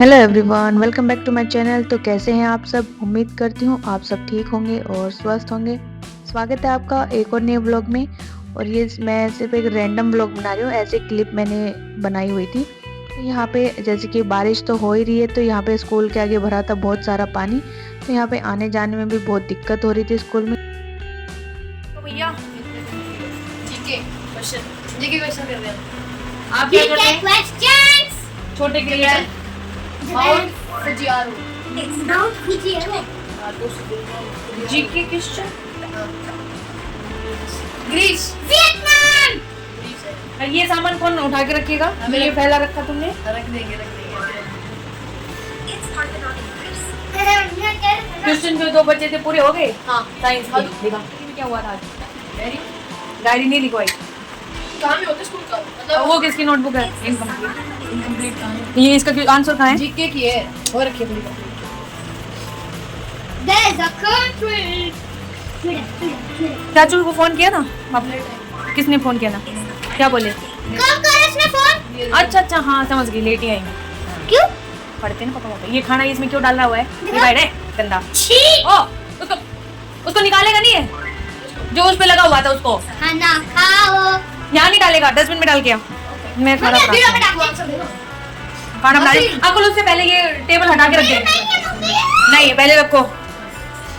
Hello everyone, welcome back to my channel. तो कैसे हैं आप सब? उम्मीद करती हूँ आप सब ठीक होंगे और स्वस्थ होंगे। स्वागत है आपका एक और नए व्लॉग में। और ये मैं सिर्फ एक रैंडम व्लॉग बना रही हूँ, ऐसे क्लिप मैंने बनाई हुई थी। तो यहाँ पे जैसे कि बारिश तो हो ही रही है, तो यहाँ पे स्कूल के आगे भरा था बहुत सारा पानी। तो यहाँ पे आने जाने में भी बहुत दिक्कत हो रही थी स्कूल में। तो भैया जीके क्वेश्चन कर रहे हैं। आप क्या करते हैं? Questions. छोटे के लिए mount Fujiaro. It's Mount Fujiaro. GK question. Greece. Vietnam. और ये सामान कौन उठा के रखेगा? ये फैला रखा तुमने? रख देंगे It's Parthenon. क्वेश्चन जो दो बचे थे पूरे हो गए? हाँ साइंस हाँ, के देखा ये क्या हुआ था आज? वेरी डायरी नहीं लिखवाई। कहाँ में होते स्कूल का और मतलब वो किसकी नोटबुक है? इनकम्प्लीट कहाँ है? ये इसका आंसर कहाँ है? जीके की है और रखिए पूरी कम्प्लीट। There's a country. चाचू को फोन किया था आपने? किसने फोन किया था? क्या बोले? कब करा इसने फोन? अच्छा हाँ समझ गई, लेट ही आई मैं। क्यों? पढ़ते ना पापा। ये खाना इसमें क्यों डाला हुआ है? डिवाइड है गंदा। छी. ओ उसको निकालेगा नहीं है जो उस पे लगा हुआ था उसको खाना खाओ. यहाँ नहीं डालेगा, डस्टबिन में डाल के आ। मैं खाना मम्मी बनाती अभी हूँ। डाल आंसर देना. खाना बना रही अकुल, उससे पहले ये टेबल हटा के रख दे। नहीं पहले रखो,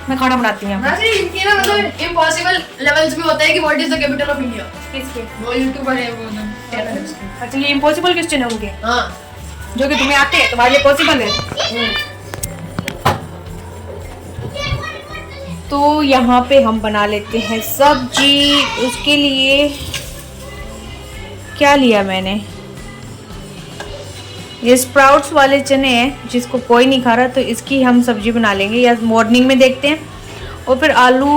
मैं खाना बनाती हूँ यहाँ वैसे इनकी ना मतलब इम्पॉसिबल लेवल्स में होता है कि what is the capital of India. पे। किसके? वो यूट्यूबर है वो ना। अच्छा ये इम्पॉसिबल क्वेश्चन है उनके, हाँ जो कि तुम्हें आते हैं, तुम्हारे लिए पॉसिबल है। तो यहाँ पे हम बना लेते हैं सब्जी। उसके लिए क्या लिया मैंने? ये स्प्राउट्स वाले चने हैं जिसको कोई नहीं खा रहा, तो इसकी हम सब्जी बना लेंगे या मॉर्निंग में देखते हैं। और फिर आलू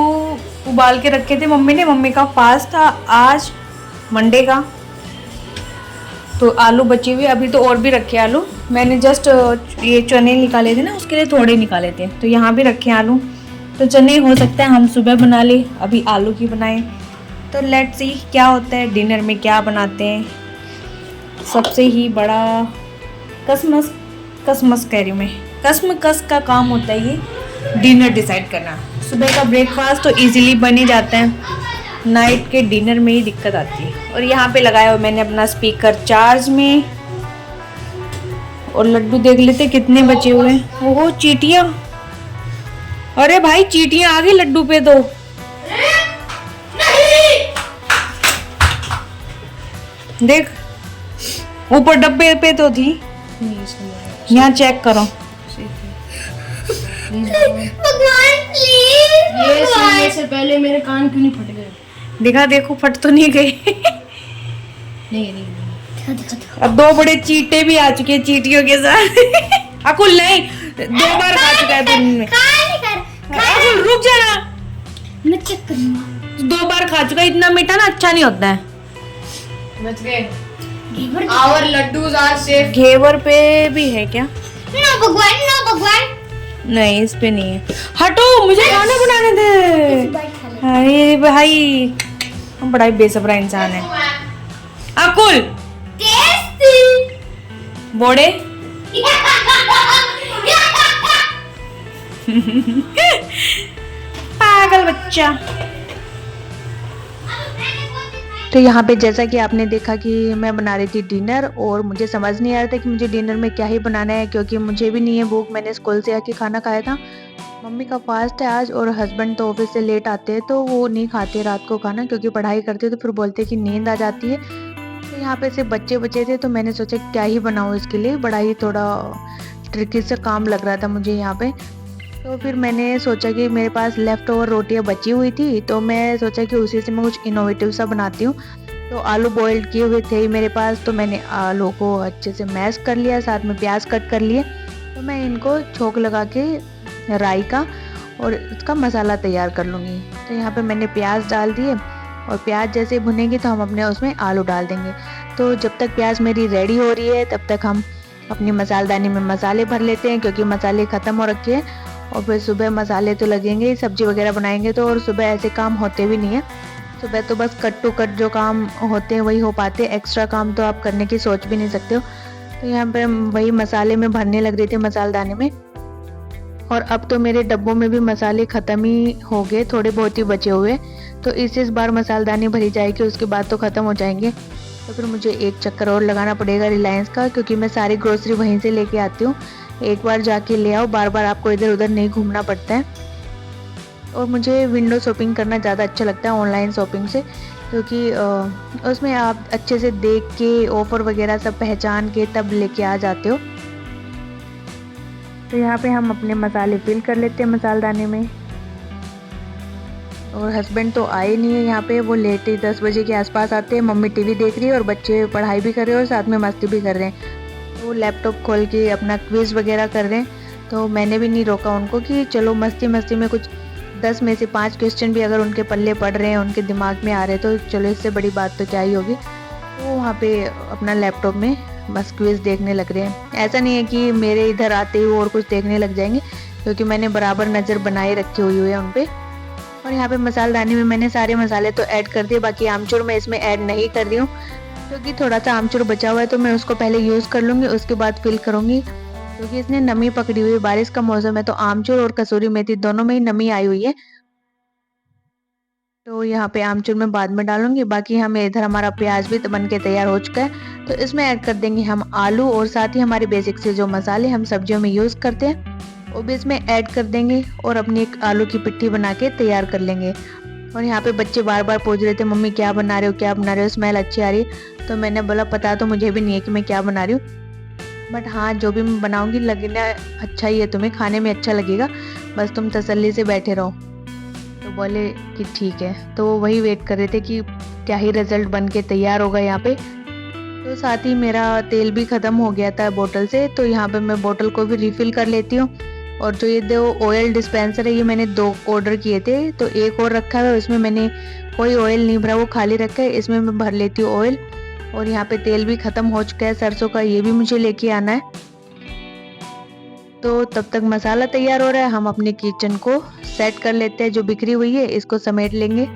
उबाल के रखे थे मम्मी ने, मम्मी का फास्ट था आज मंडे का, तो आलू बचे हुए अभी तो और भी रखे आलू। मैंने जस्ट ये चने निकाले थे ना, उसके लिए थोड़े निकाले थे, तो यहाँ भी रखे आलू। तो चने हो सकता है हम सुबह बना ले, अभी आलू की बनाएं। तो लेट्स सी क्या होता है, डिनर में क्या बनाते हैं। सबसे ही बड़ा कसमस कह रही हूँ मैं, कसम का काम होता है ये डिनर डिसाइड करना। सुबह का ब्रेकफास्ट तो इजीली बन ही जाता है, नाइट के डिनर में ही दिक्कत आती है। और यहाँ पे लगाया हुआ मैंने अपना स्पीकर चार्ज में। और लड्डू देख लेते कितने बचे हुए हैं। ओहो चीटियाँ, अरे भाई चीटियाँ आ गई लड्डू पे तो। देख ऊपर डब्बे पे तो थी, यहाँ चेक करो। भगवान प्लीज. ये सुनने से पहले मेरे कान क्यों नहीं फट गए? दिखा, देखो फट तो नहीं गई। नहीं अब दो बड़े चीटे भी आ चुके हैं चीटियों के साथ। अकुल नहीं, दो बार खा चुका है दिन में। अकुल रुक जाना, मैं चेक करूंगा. दो बार खा चुका है। इतना मीठा ना अच्छा नहीं होता है। बच गए। Our laddoos are safe. घेवर पे भी है क्या? नो भगवान, नो भगवान. नहीं इस पे नहीं है। हटो, मुझे खाना बनाने दे। अरे भाई हम बड़ा ही बेसब्रा इंसान है। अकुल टेस्टी. बोड़े पागल बच्चा। तो यहाँ पे जैसा कि आपने देखा कि मैं बना रही थी डिनर, और मुझे समझ नहीं आ रहा था कि मुझे डिनर में क्या ही बनाना है, क्योंकि मुझे भी नहीं है भूख। मैंने स्कूल से आके खाना खाया था। मम्मी का फास्ट है आज, और हस्बैंड तो ऑफिस से लेट आते हैं, तो वो नहीं खाते रात को खाना, क्योंकि पढ़ाई करते तो फिर बोलते हैं कि नींद आ जाती है। तो यहाँ पे सिर्फ बच्चे बचे थे, तो मैंने सोचा क्या ही बनाऊँ इसके लिए। बड़ा ही थोड़ा ट्रिकी सा काम लग रहा था मुझे यहाँ पे। तो फिर मैंने सोचा कि मेरे पास लेफ़्ट ओवर रोटियाँ बची हुई थी, तो मैं सोचा कि उसी से मैं कुछ इनोवेटिव सा बनाती हूँ। तो आलू बॉइल्ड किए हुए थे ही मेरे पास, तो मैंने आलू को अच्छे से मैश कर लिया, साथ में प्याज कट कर लिए। तो मैं इनको छोंक लगा के राई का और इसका मसाला तैयार कर लूँगी। तो यहाँ पे मैंने प्याज डाल दिए, और प्याज जैसे भुनेंगे तो हम अपने उसमें आलू डाल देंगे। तो जब तक प्याज मेरी रेडी हो रही है तब तक हम अपनी मसालदानी में मसाले भर लेते हैं, क्योंकि मसाले ख़त्म हो रखे हैं। और फिर सुबह मसाले तो लगेंगे, सब्जी वगैरह बनाएंगे तो, और सुबह ऐसे काम होते भी नहीं है। सुबह तो बस कट टू कट जो काम होते हैं वही हो पाते हैं, एक्स्ट्रा काम तो आप करने की सोच भी नहीं सकते हो। तो यहाँ पे वही मसाले में भरने लग रहे थे मसालदाने में। और अब तो मेरे डब्बों में भी मसाले ख़त्म ही हो गए, थोड़े बहुत ही बचे हुए। तो इस बार मसालदानी भरी जाएगी, उसके बाद तो ख़त्म हो जाएंगे। तो फिर मुझे एक चक्कर और लगाना पड़ेगा रिलायंस का, क्योंकि मैं सारी ग्रोसरी वहीं से लेके आती हूँ। एक बार जाके ले आओ, बार बार आपको इधर उधर नहीं घूमना पड़ता है। और मुझे विंडो शॉपिंग करना ज़्यादा अच्छा लगता है ऑनलाइन शॉपिंग से, क्योंकि उसमें आप अच्छे से देख के ऑफ़र वगैरह सब पहचान के तब लेके आ जाते हो। तो यहाँ पे हम अपने मसाले फिल कर लेते हैं मसालदाने में। और हस्बैंड तो आए नहीं है यहाँ पे, वो लेट ही 10 बजे के आसपास आते हैं। मम्मी टीवी देख रही है और बच्चे पढ़ाई भी कर रहे हैं और साथ में मस्ती भी कर रहे हैं। तो वो लैपटॉप खोल के अपना क्विज़ वगैरह कर रहे हैं। तो मैंने भी नहीं रोका उनको कि चलो मस्ती मस्ती में कुछ 10 में से 5 क्वेश्चन भी अगर उनके पल्ले पड़ रहे हैं, उनके दिमाग में आ रहे हैं, तो चलो इससे बड़ी बात तो क्या ही होगी। तो वहाँ पे अपना लैपटॉप में बस क्विज़ देखने लग रहे हैं। ऐसा नहीं है कि मेरे इधर आते ही वो और कुछ देखने लग जाएंगे, क्योंकि मैंने बराबर नज़र बनाए रखी हुई है उन पर। और यहाँ पे मसालदानी में मैंने सारे मसाले तो ऐड कर दिए, बाकी आमचूर मैं इसमें ऐड नहीं कर रही हूँ, क्योंकि थोड़ा सा आमचूर बचा हुआ है। तो मैं उसको पहले यूज़ कर लूँगी, उसके बाद फिल करूँगी, क्योंकि इसने नमी पकड़ी हुई है। बारिश का मौसम है तो आमचूर और कसूरी मेथी दोनों में ही नमी आई हुई है। तो यहाँ पे आमचूर मैं बाद में डालूंगी। बाकी हमें इधर हमारा प्याज भी बन के तैयार हो चुका है। तो इसमें ऐड कर देंगे हम आलू, और साथ ही हमारे बेसिक से जो मसाले हम सब्जियों में यूज़ करते हैं वो भी इसमें ऐड कर देंगे, और अपनी एक आलू की पिट्ठी बना के तैयार कर लेंगे। और यहाँ पे बच्चे बार बार पूछ रहे थे, मम्मी क्या बना रहे हो, क्या बना रहे हो, स्मेल अच्छी आ रही है। तो मैंने बोला पता तो मुझे भी नहीं है कि मैं क्या बना रही हूँ, बट हाँ जो भी मैं बनाऊँगी लगना अच्छा ही है, तुम्हें खाने में अच्छा लगेगा, बस तुम तसल्ली से बैठे रहो। तो बोले कि ठीक है। तो वो वही वेट कर रहे थे कि क्या ही रिजल्ट बन के तैयार होगा यहाँ पे। तो साथ ही मेरा तेल भी ख़त्म हो गया था बोतल से, तो यहाँ पे मैं बोतल को भी रिफ़िल कर लेती हूँ। और जो ये 2 ऑयल डिस्पेंसर है, ये मैंने 2 ऑर्डर किए थे, तो एक और रखा है, उसमें मैंने कोई ऑयल नहीं भरा, वो खाली रखा है। इसमें मैं भर लेती हूँ ऑयल। और यहाँ पे तेल भी ख़त्म हो चुका है सरसों का, ये भी मुझे लेके आना है। तो तब तक मसाला तैयार हो रहा है, हम अपने किचन को सेट कर लेते हैं। जो बिखरी हुई है इसको समेट लेंगे।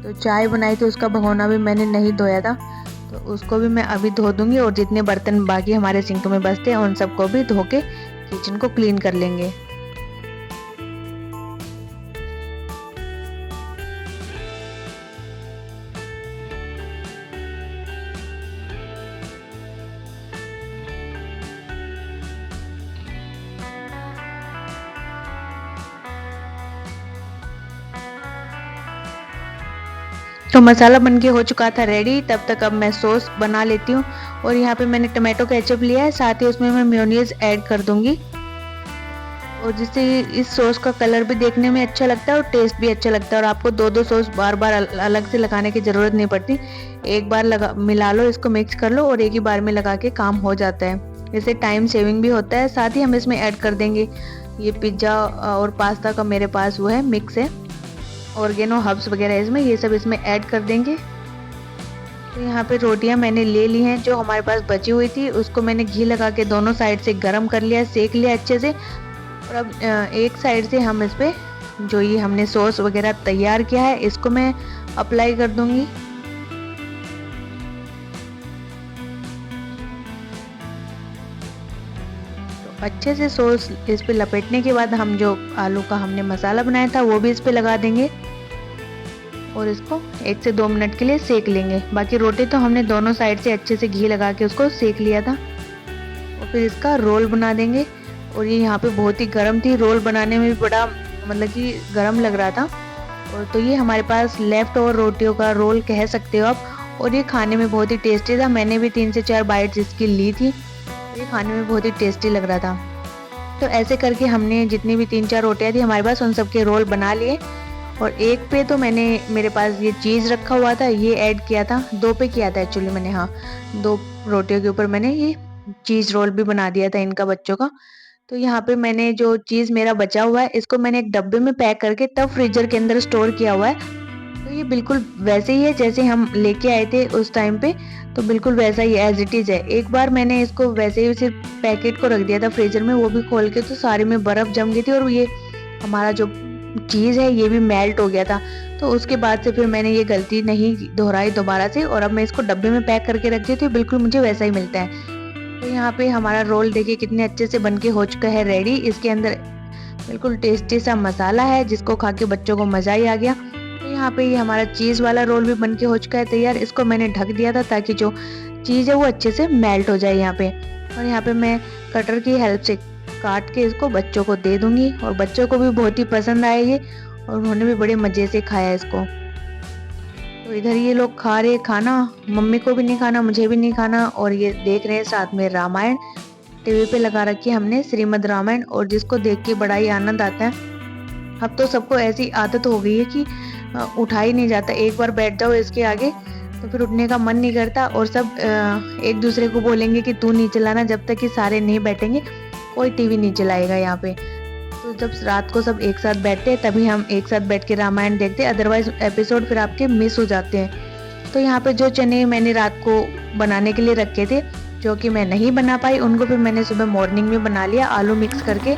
तो चाय बनाई थी, उसका भगोना भी मैंने नहीं धोया था, तो उसको भी मैं अभी धो दूंगी। और जितने बर्तन बाकी हमारे सिंक में बचते हैं उन सबको भी धो के किचन को क्लीन कर लेंगे। तो मसाला बनके हो चुका था रेडी। तब तक अब मैं सॉस बना लेती हूँ। और यहाँ पे मैंने टमाटो केचप लिया है, साथ ही उसमें मैं मेयोनीज ऐड कर दूंगी, और जिससे इस सॉस का कलर भी देखने में अच्छा लगता है और टेस्ट भी अच्छा लगता है। और आपको 2-2 सॉस बार बार अलग से लगाने की ज़रूरत नहीं पड़ती, एक बार मिला लो, इसको मिक्स कर लो और एक ही बार में लगा के काम हो जाता है। इससे टाइम सेविंग भी होता है। साथ ही हम इसमें ऐड कर देंगे ये पिज़्ज़ा और पास्ता का मेरे पास वो है मिक्स है, ऑर्गेनो हर्ब्स वगैरह इसमें, ये सब इसमें ऐड कर देंगे। तो यहाँ पे रोटियाँ मैंने ले ली हैं, जो हमारे पास बची हुई थी उसको मैंने घी लगा के दोनों साइड से गरम कर लिया, सेक लिया अच्छे से। और अब एक साइड से हम इस पे जो ये हमने सॉस वगैरह तैयार किया है इसको मैं अप्लाई कर दूंगी। तो अच्छे से सॉस इस पे लपेटने के बाद हम जो आलू का हमने मसाला बनाया था वो भी इस पे लगा देंगे, और इसको 1 से 2 मिनट के लिए सेक लेंगे। बाकी रोटी तो हमने दोनों साइड से अच्छे से घी लगा के उसको सेक लिया था। और फिर इसका रोल बना देंगे। और ये यहाँ पे बहुत ही गर्म थी, रोल बनाने में भी बड़ा मतलब कि गर्म लग रहा था। और तो ये हमारे पास लेफ्ट ओवर रोटियों का रोल कह सकते हो आप। और ये खाने में बहुत ही टेस्टी था, मैंने भी 3 से 4 बाइट्स इसकी ली थी। ये खाने में बहुत ही टेस्टी लग रहा था। तो ऐसे करके हमने जितनी भी 3-4 रोटियाँ थी हमारे पास उन सब के रोल बना लिए। और एक पे तो मेरे पास ये चीज़ रखा हुआ था, ये ऐड किया था। 2 पे किया था एक्चुअली मैंने, हाँ 2 रोटियों के ऊपर मैंने ये चीज़ रोल भी बना दिया था इनका बच्चों का। तो यहाँ पे मैंने जो चीज़ मेरा बचा हुआ है इसको मैंने एक डब्बे में पैक करके तब फ्रीजर के अंदर स्टोर किया हुआ है। तो ये बिल्कुल वैसे ही है जैसे हम लेके आए थे उस टाइम पे, तो बिल्कुल वैसा ही एज इट इज़ है। एक बार मैंने इसको वैसे ही सिर्फ पैकेट को रख दिया था फ्रीजर में, वो भी खोल के तो सारे में बर्फ़ जम गई थी। और ये हमारा जो चीज़ है ये भी मेल्ट हो गया था। तो उसके बाद से फिर मैंने ये गलती नहीं दोहराई दोबारा से, और अब मैं इसको डब्बे में पैक करके रख देती हूँ, बिल्कुल मुझे वैसा ही मिलता है। तो यहाँ पे हमारा रोल देखिए कितने अच्छे से बनके हो चुका है रेडी। इसके अंदर बिल्कुल टेस्टी सा मसाला है जिसको खा के बच्चों को मज़ा ही आ गया। तो यहाँ पे ये हमारा चीज़ वाला रोल भी बनके हो चुका है तैयार। इसको मैंने ढक दिया था ताकि जो चीज़ है वो अच्छे से मेल्ट हो जाए यहाँ पे। और यहाँ पे मैं कटर की हेल्प से काट के इसको बच्चों को दे दूँगी, और बच्चों को भी बहुत ही पसंद आएगी और उन्होंने भी बड़े मज़े से खाया इसको। तो इधर ये लोग खा रहे खाना, मम्मी को भी नहीं खाना, मुझे भी नहीं खाना, और ये देख रहे हैं साथ में रामायण। टीवी पे लगा रखी है हमने श्रीमद् रामायण, और जिसको देख के बड़ा ही आनंद आता है। अब तो सबको ऐसी आदत हो गई है कि उठा ही नहीं जाता। एक बार बैठ जाओ इसके आगे तो फिर उठने का मन नहीं करता, और सब एक दूसरे को बोलेंगे कि तू नहीं चलाना, जब तक कि सारे नहीं बैठेंगे कोई टीवी नहीं चलाएगा यहाँ पे। तो जब रात को सब एक साथ बैठते हैं तभी हम एक साथ बैठ के रामायण देखते हैं, अदरवाइज एपिसोड फिर आपके मिस हो जाते हैं। तो यहाँ पे जो चने मैंने रात को बनाने के लिए रखे थे, जो कि मैं नहीं बना पाई, उनको फिर मैंने सुबह मॉर्निंग में बना लिया आलू मिक्स करके।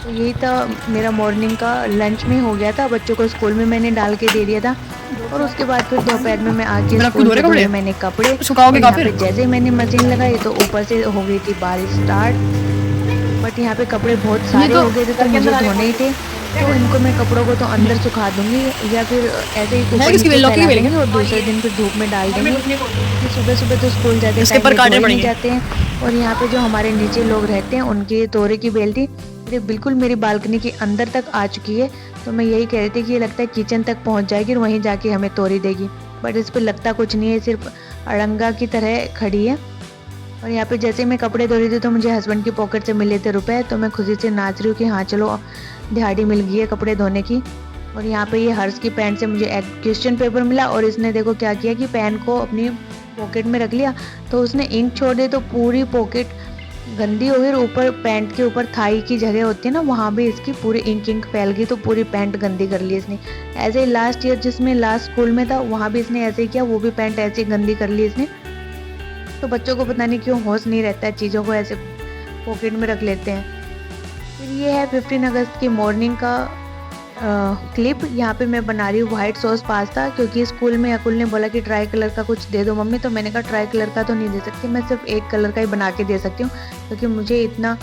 तो यही था मेरा मॉर्निंग का लंच में हो गया था। बच्चों को स्कूल में मैंने डाल के दे दिया था, और उसके बाद फिर दोपहर में मैं आके स्कूल से धोए मैंने कपड़े। जैसे ही मैंने मशीन लगाई तो ऊपर से हो गई थी बारिश स्टार्ट। बट यहाँ पे कपड़े बहुत सारे हो गए थे तो मुझे धोने ही थे, तो इनको मैं कपड़ों को तो अंदर सुखा दूंगी या फिर ऐसे ही ऊपर और दूसरे दिन फिर धूप में डाल देंगे। सुबह सुबह तो स्कूल जाते हैं। और यहाँ पे जो हमारे नीचे लोग रहते हैं उनकी तोरे की बेल थी बिल्कुल मेरी बालकनी के अंदर तक आ चुकी है। तो मैं यही कह रही थी कि ये लगता है किचन तक पहुँच जाएगी और वहीं जाके हमें तोरी देगी, बट इस पर लगता कुछ नहीं है, सिर्फ अड़ंगा की तरह खड़ी है। और यहाँ पे जैसे मैं कपड़े धो रही थी तो मुझे हस्बैंड की पॉकेट से मिले थे रुपए, तो मैं खुशी से नाच रही हूँ कि हाँ चलो दिहाड़ी मिल गई है कपड़े धोने की। और यहाँ पे ये हर्ष की पैंट से मुझे एक क्वेश्चन पेपर मिला, और इसने देखो क्या किया कि पेन को अपनी पॉकेट में रख लिया, तो उसने इंक छोड़ दी तो पूरी पॉकेट गंदी हो गई। ऊपर पैंट के ऊपर थाई की जगह होती है ना, वहाँ भी इसकी पूरी इंक फैल गई, तो पूरी पैंट गंदी कर ली इसने। ऐसे ही लास्ट ईयर जिसमें लास्ट स्कूल में था वहाँ भी इसने ऐसे ही किया, वो भी पैंट ऐसे गंदी कर ली इसने। तो बच्चों को पता नहीं क्यों होश नहीं रहता है, चीज़ों को ऐसे पॉकेट में रख लेते हैं। फिर ये है 15 अगस्त की मॉर्निंग का क्लिप। यहाँ पे मैं बना रही हूँ वाइट सॉस पास्ता, क्योंकि स्कूल में अकुल ने बोला कि ट्राई कलर का कुछ दे दो मम्मी, तो मैंने कहा ट्राई कलर का तो नहीं दे सकती, मैं सिर्फ एक कलर का ही बना के दे सकती हूँ, क्योंकि मुझे इतना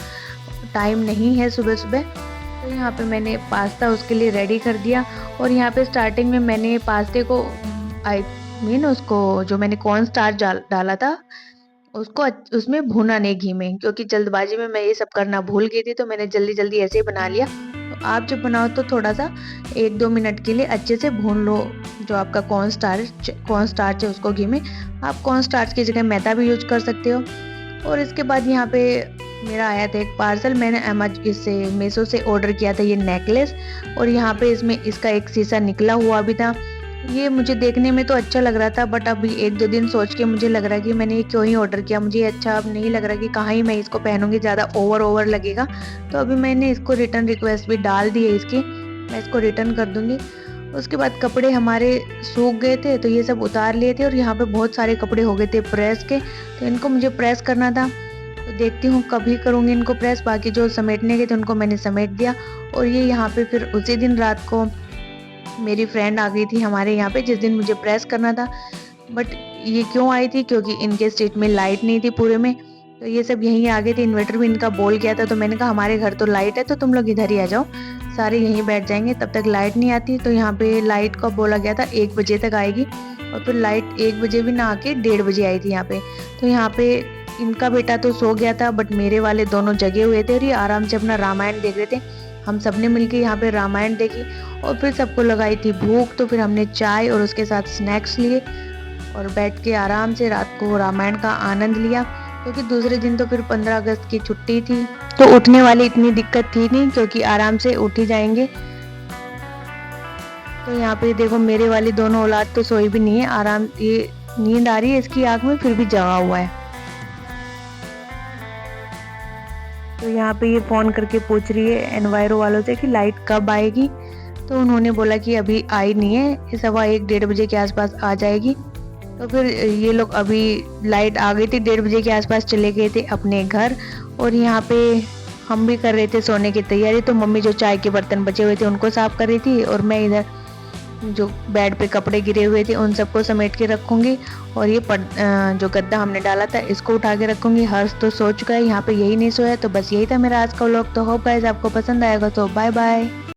टाइम नहीं है सुबह सुबह। तो यहाँ पे मैंने पास्ता उसके लिए रेडी कर दिया। और यहाँ पे स्टार्टिंग में मैंने पास्ते को उसको जो मैंने कॉर्न स्टार्च डाला था उसको उसमें भुना नहीं घी में, क्योंकि जल्दबाजी में मैं ये सब करना भूल गई थी, तो मैंने जल्दी जल्दी ऐसे ही बना लिया। तो आप जब बनाओ तो थोड़ा सा 1-2 मिनट के लिए अच्छे से भून लो जो आपका कॉर्न स्टार्च है उसको घी में। आप कॉर्न स्टार्च की जगह मैदा भी यूज कर सकते हो। और इसके बाद यहाँ पे मेरा आया था एक पार्सल, मैंने इससे मीशो से ऑर्डर किया था ये नेकलेस, और यहाँ पे इसमें इसका एक शीशा निकला हुआ भी था। ये मुझे देखने में तो अच्छा लग रहा था, बट अभी 1-2 दिन सोच के मुझे लग रहा है कि मैंने ये क्यों ही ऑर्डर किया, मुझे अच्छा अब नहीं लग रहा कि कहाँ ही मैं इसको पहनूंगी, ज़्यादा ओवर लगेगा। तो अभी मैंने इसको रिटर्न रिक्वेस्ट भी डाल दी है इसकी, मैं इसको रिटर्न कर दूंगी। उसके बाद कपड़े हमारे सूख गए थे तो ये सब उतार लिए थे, और यहाँ पे बहुत सारे कपड़े हो गए थे प्रेस के, तो इनको मुझे प्रेस करना था। तो देखती हूँ कभी करूँगी इनको प्रेस, बाकी जो समेटने के थे उनको मैंने समेट दिया। और ये यहाँ पे फिर उसी दिन रात को मेरी फ्रेंड आ गई थी हमारे यहाँ पे, जिस दिन मुझे प्रेस करना था। बट ये क्यों आई थी, क्योंकि इनके स्ट्रीट में लाइट नहीं थी पूरे में, तो ये सब यहीं आ गए थे। इन्वर्टर भी इनका बोल गया था, तो मैंने कहा हमारे घर तो लाइट है तो तुम लोग इधर ही आ जाओ, सारे यहीं बैठ जाएंगे, तब तक लाइट नहीं आती। तो यहाँ पे लाइट का बोला गया था 1 बजे तक आएगी, और फिर लाइट 1 बजे भी ना आके 1:30 बजे आई थी यहाँ पे। तो यहाँ पे इनका बेटा तो सो गया था, बट मेरे वाले दोनों जगे हुए थे और ये आराम से अपना रामायण देख रहे थे। हम सबने मिलकर यहाँ पे रामायण देखी, और फिर सबको लगाई थी भूख, तो फिर हमने चाय और उसके साथ स्नैक्स लिए और बैठ के आराम से रात को रामायण का आनंद लिया। क्योंकि दूसरे दिन तो फिर 15 अगस्त की छुट्टी थी, तो उठने वाली इतनी दिक्कत थी नहीं, क्योंकि आराम से उठ ही जाएंगे। तो यहाँ पे देखो मेरे वाली दोनों औलाद तो सोई भी नहीं है, आराम ये नींद आ रही है इसकी आंख में, फिर भी जगा हुआ है। तो यहाँ पे ये फ़ोन करके पूछ रही है एनवायरो वालों से कि लाइट कब आएगी, तो उन्होंने बोला कि अभी आई नहीं है, 1:15-1:30 बजे के आसपास आ जाएगी। तो फिर ये लोग अभी लाइट आ गई थी 1:30 बजे के आसपास चले गए थे अपने घर। और यहाँ पे हम भी कर रहे थे सोने की तैयारी। तो मम्मी जो चाय के बर्तन बचे हुए थे उनको साफ कर रही थी और मैं इधर जो बेड पे कपड़े गिरे हुए थे उन सबको समेट के रखूँगी। और ये जो गद्दा हमने डाला था इसको उठा के रखूँगी। हर्ष तो सो चुका है, यहाँ पे यही नहीं सोया। तो बस यही था मेरा आज का व्लॉग। तो होप गाइस आपको पसंद आएगा। तो बाय बाय।